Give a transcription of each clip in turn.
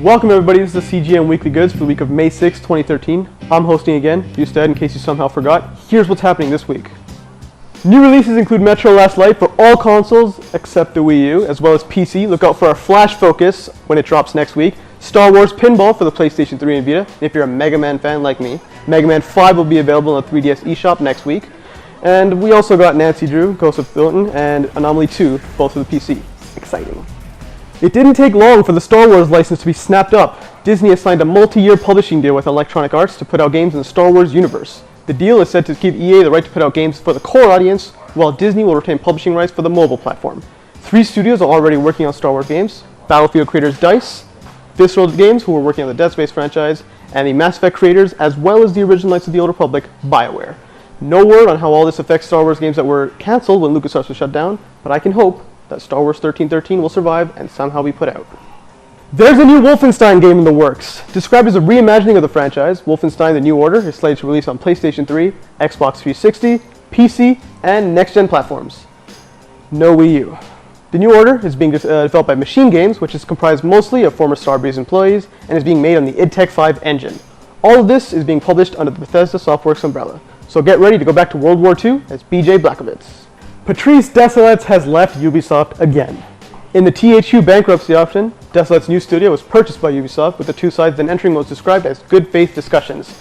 Welcome everybody, this is the CGM Weekly Goods for the week of May 6, 2013. I'm hosting again, Ustad, in case you somehow forgot. Here's what's happening this week. New releases include Metro Last Light for all consoles except the Wii U, as well as PC. Look out for our Flash Focus when it drops next week. Star Wars Pinball for the PlayStation 3 and Vita. And if you're a Mega Man fan like me, Mega Man 5 will be available on the 3DS eShop next week. And we also got Nancy Drew, Ghost of Thornton, and Anomaly 2, both for the PC. Exciting. It didn't take long for the Star Wars license to be snapped up. Disney has signed a multi-year publishing deal with Electronic Arts to put out games in the Star Wars universe. The deal is set to give EA the right to put out games for the core audience, while Disney will retain publishing rights for the mobile platform. 3 studios are already working on Star Wars games: Battlefield creators DICE, Visceral Games, who are working on the Dead Space franchise, and the Mass Effect creators, as well as the original Knights of the Old Republic, BioWare. No word on how all this affects Star Wars games that were cancelled when LucasArts was shut down, but I can hope that Star Wars 1313 will survive and somehow be put out. There's a new Wolfenstein game in the works. Described as a reimagining of the franchise, Wolfenstein: The New Order is slated to release on PlayStation 3, Xbox 360, PC, and next-gen platforms. No Wii U. The New Order is being developed by Machine Games, which is comprised mostly of former Starbreeze employees, and is being made on the id Tech 5 engine. All of this is being published under the Bethesda Softworks umbrella. So get ready to go back to World War II as BJ Blazkowicz. Patrice Désilets has left Ubisoft again. In the THQ bankruptcy auction, Désilets' new studio was purchased by Ubisoft, with the two sides then entering what was described as good faith discussions.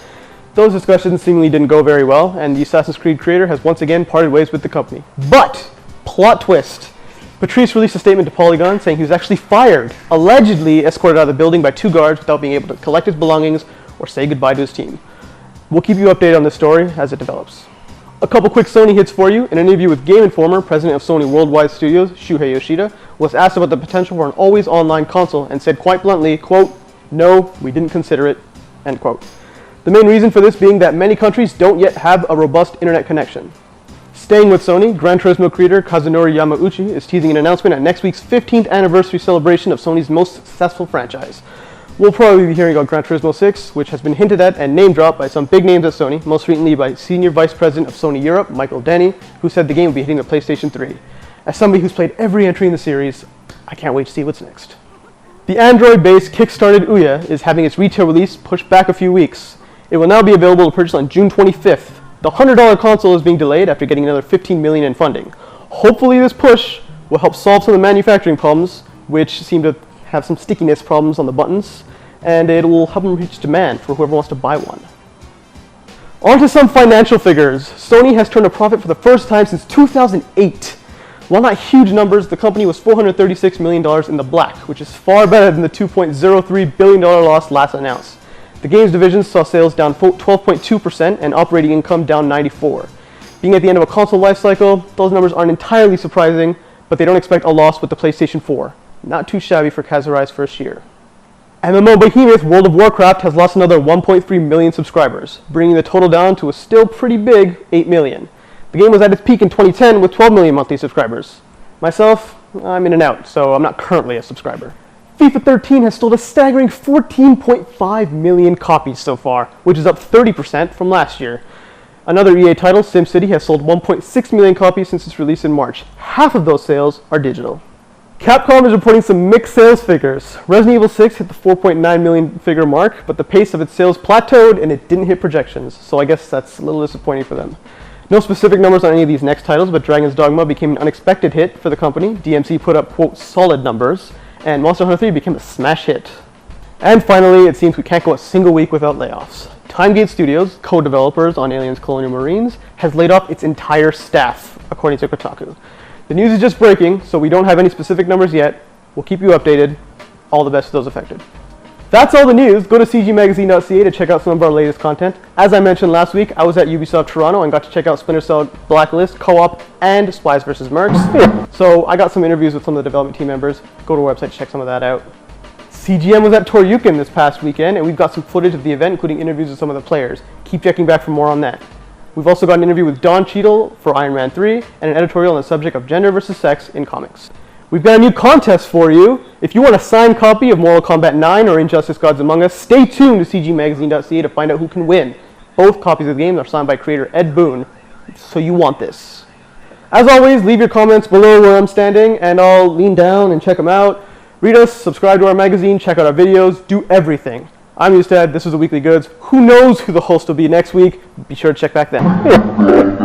Those discussions seemingly didn't go very well, and the Assassin's Creed creator has once again parted ways with the company. But, plot twist, Patrice released a statement to Polygon saying he was actually fired, allegedly escorted out of the building by 2 guards without being able to collect his belongings or say goodbye to his team. We'll keep you updated on this story as it develops. A couple quick Sony hits for you. In an interview with Game Informer, president of Sony Worldwide Studios, Shuhei Yoshida, was asked about the potential for an always online console and said quite bluntly, quote, "No, we didn't consider it," end quote. The main reason for this being that many countries don't yet have a robust internet connection. Staying with Sony, Gran Turismo creator Kazunori Yamauchi is teasing an announcement at next week's 15th anniversary celebration of Sony's most successful franchise. We'll probably be hearing about Gran Turismo 6, which has been hinted at and name-dropped by some big names at Sony, most recently by Senior Vice President of Sony Europe, Michael Denny, who said the game will be hitting the PlayStation 3. As somebody who's played every entry in the series, I can't wait to see what's next. The Android-based Kickstarted Ouya is having its retail release pushed back a few weeks. It will now be available to purchase on June 25th. The $100 console is being delayed after getting another $15 million in funding. Hopefully this push will help solve some of the manufacturing problems, which seem to have some stickiness problems on the buttons, and it will help them reach demand for whoever wants to buy one. On to some financial figures. Sony has turned a profit for the first time since 2008. While not huge numbers, the company was $436 million in the black, which is far better than the $2.03 billion loss last announced. The games division saw sales down 12.2% and operating income down 94%. Being at the end of a console lifecycle, those numbers aren't entirely surprising, but they don't expect a loss with the PlayStation 4. Not too shabby for Kazurai's first year. MMO behemoth World of Warcraft has lost another 1.3 million subscribers, bringing the total down to a still pretty big 8 million. The game was at its peak in 2010 with 12 million monthly subscribers. Myself, I'm in and out, so I'm not currently a subscriber. FIFA 13 has sold a staggering 14.5 million copies so far, which is up 30% from last year. Another EA title, SimCity, has sold 1.6 million copies since its release in March. Half of those sales are digital. Capcom is reporting some mixed sales figures. Resident Evil 6 hit the 4.9 million figure mark, but the pace of its sales plateaued and it didn't hit projections, so I guess that's a little disappointing for them. No specific numbers on any of these next titles, but Dragon's Dogma became an unexpected hit for the company. DMC put up, quote, solid numbers, and Monster Hunter 3 became a smash hit. And finally, it seems we can't go a single week without layoffs. Timegate Studios, co-developers on Aliens Colonial Marines, has laid off its entire staff, according to Kotaku. The news is just breaking, so we don't have any specific numbers yet. We'll keep you updated. All the best to those affected. That's all the news. Go to CGMagazine.ca to check out some of our latest content. As I mentioned last week, I was at Ubisoft Toronto and got to check out Splinter Cell Blacklist, Co-op, and Spies vs. Mercs. So I got some interviews with some of the development team members. Go to our website to check some of that out. CGM was at Toryuken this past weekend, and we've got some footage of the event, including interviews with some of the players. Keep checking back for more on that. We've also got an interview with Don Cheadle for Iron Man 3 and an editorial on the subject of gender versus sex in comics. We've got a new contest for you. If you want a signed copy of Mortal Kombat 9 or Injustice Gods Among Us, stay tuned to CGMagazine.ca to find out who can win. Both copies of the game are signed by creator Ed Boon, so you want this. As always, leave your comments below where I'm standing, and I'll lean down and check them out. Read us, subscribe to our magazine, check out our videos, do everything. I'm Ustad, this is the Weekly Goods. Who knows who the host will be next week? Be sure to check back then.